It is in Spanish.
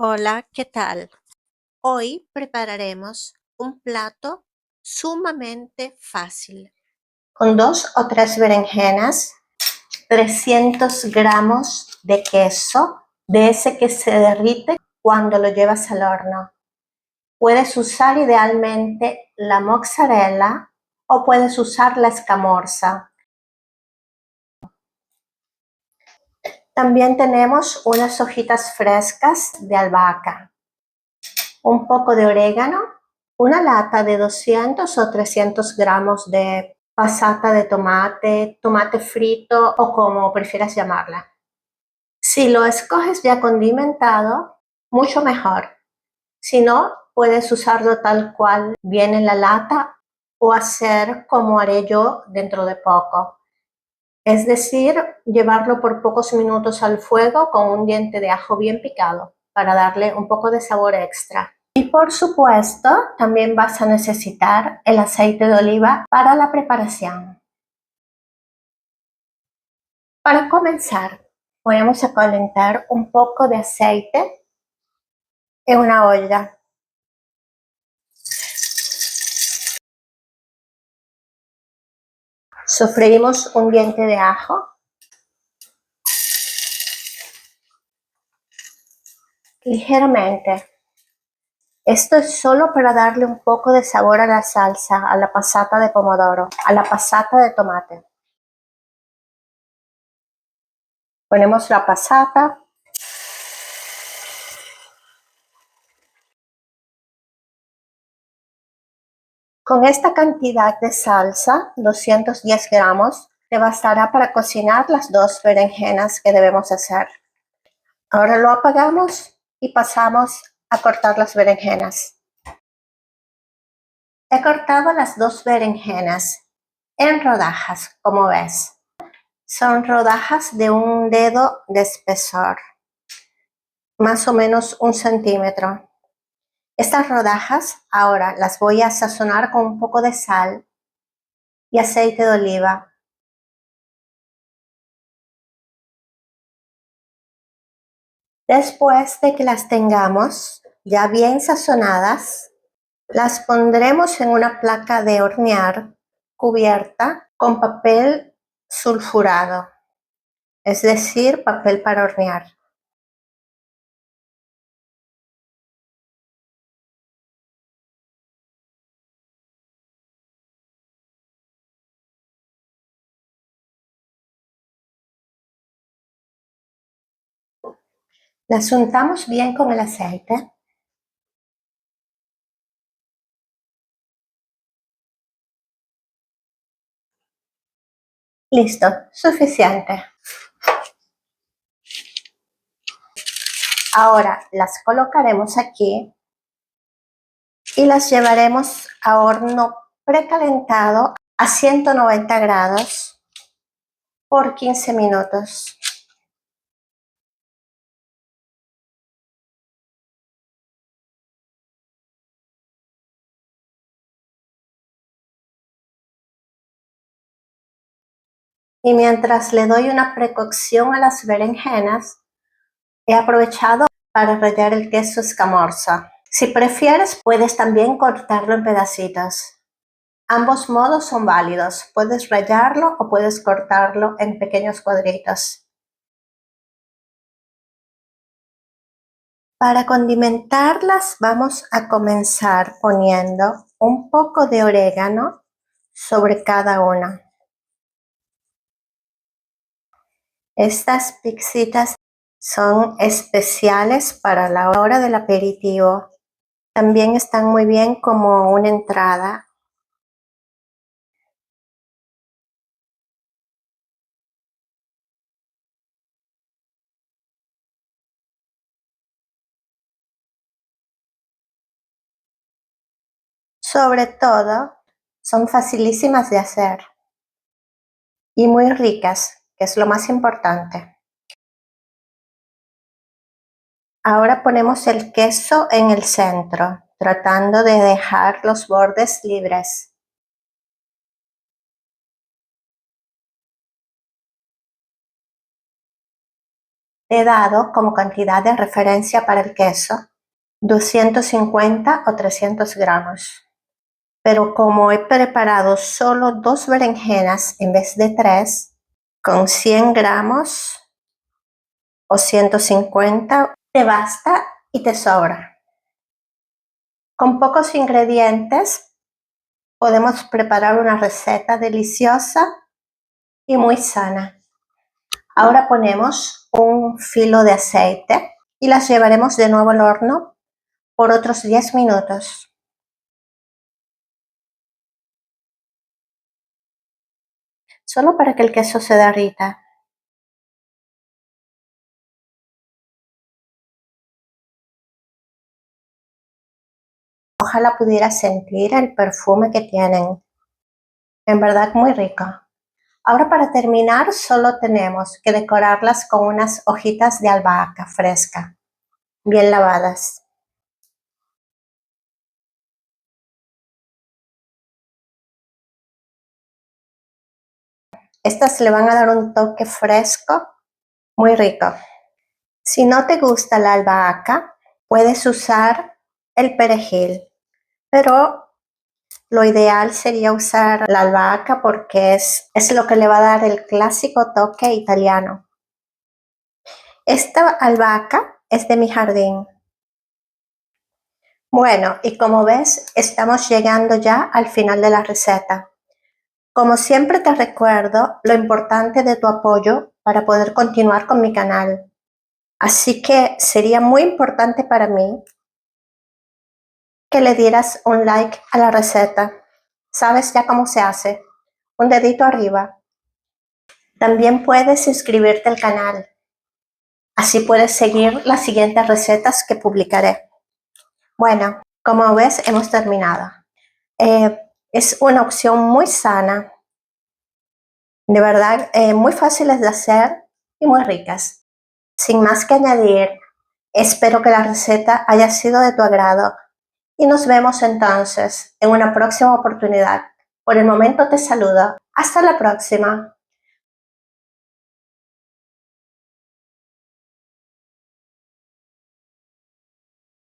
Hola, ¿qué tal? Hoy prepararemos un plato sumamente fácil. Con 2 o 3 berenjenas, 300 gramos de queso, de ese que se derrite cuando lo llevas al horno. Puedes usar idealmente la mozzarella o puedes usar la escamorza. También tenemos unas hojitas frescas de albahaca, un poco de orégano, una lata de 200 o 300 gramos de pasata de tomate, tomate frito o como prefieras llamarla. Si lo escoges ya condimentado, mucho mejor. Si no, puedes usarlo tal cual viene en la lata o hacer como haré yo dentro de poco. Es decir, llevarlo por pocos minutos al fuego con un diente de ajo bien picado para darle un poco de sabor extra. Y por supuesto, también vas a necesitar el aceite de oliva para la preparación. Para comenzar, vamos a calentar un poco de aceite en una olla. Sofreímos un diente de ajo ligeramente. Esto es solo para darle un poco de sabor a la salsa, a la pasata de pomodoro, a la pasata de tomate. Ponemos la pasata. Con esta cantidad de salsa, 210 gramos, te bastará para cocinar las 2 berenjenas que debemos hacer. Ahora lo apagamos y pasamos a cortar las berenjenas. He cortado las 2 berenjenas en rodajas, como ves. Son rodajas de un dedo de espesor, más o menos 1 centímetro. Estas rodajas ahora las voy a sazonar con un poco de sal y aceite de oliva. Después de que las tengamos ya bien sazonadas, las pondremos en una placa de hornear cubierta con papel sulfurado, es decir, papel para hornear. Las untamos bien con el aceite. Listo, suficiente. Ahora las colocaremos aquí y las llevaremos a horno precalentado a 190 grados por 15 minutos. Y mientras le doy una precocción a las berenjenas, he aprovechado para rallar el queso escamorza. Si prefieres, puedes también cortarlo en pedacitos. Ambos modos son válidos. Puedes rallarlo o puedes cortarlo en pequeños cuadritos. Para condimentarlas vamos a comenzar poniendo un poco de orégano sobre cada una. Estas pixitas son especiales para la hora del aperitivo. También están muy bien como una entrada. Sobre todo, son facilísimas de hacer y muy ricas, que es lo más importante. Ahora ponemos el queso en el centro, tratando de dejar los bordes libres. he dado como cantidad de referencia para el queso 250 o 300 gramos. Pero como he preparado solo 2 berenjenas en vez de 3, con 100 gramos o 150 te basta y te sobra. Con pocos ingredientes podemos preparar una receta deliciosa y muy sana. Ahora ponemos un filo de aceite y las llevaremos de nuevo al horno por otros 10 minutos. Solo para que el queso se derrita. Ojalá pudiera sentir el perfume que tienen. En verdad muy rico. Ahora para terminar solo tenemos que decorarlas con unas hojitas de albahaca fresca, bien lavadas. Estas le van a dar un toque fresco, muy rico. Si no te gusta la albahaca, puedes usar el perejil, pero lo ideal sería usar la albahaca porque es lo que le va a dar el clásico toque italiano. Esta albahaca es de mi jardín. Bueno, y como ves, estamos llegando ya al final de la receta. Como siempre te recuerdo lo importante de tu apoyo para poder continuar con mi canal. Así que sería muy importante para mí que le dieras un like a la receta. ¿Sabes ya cómo se hace? Un dedito arriba. También puedes suscribirte al canal. Así puedes seguir las siguientes recetas que publicaré. Bueno, como ves, hemos terminado. Es una opción muy sana. De verdad, muy fáciles de hacer y muy ricas. Sin más que añadir, espero que la receta haya sido de tu agrado y nos vemos entonces en una próxima oportunidad. Por el momento te saludo. Hasta la próxima.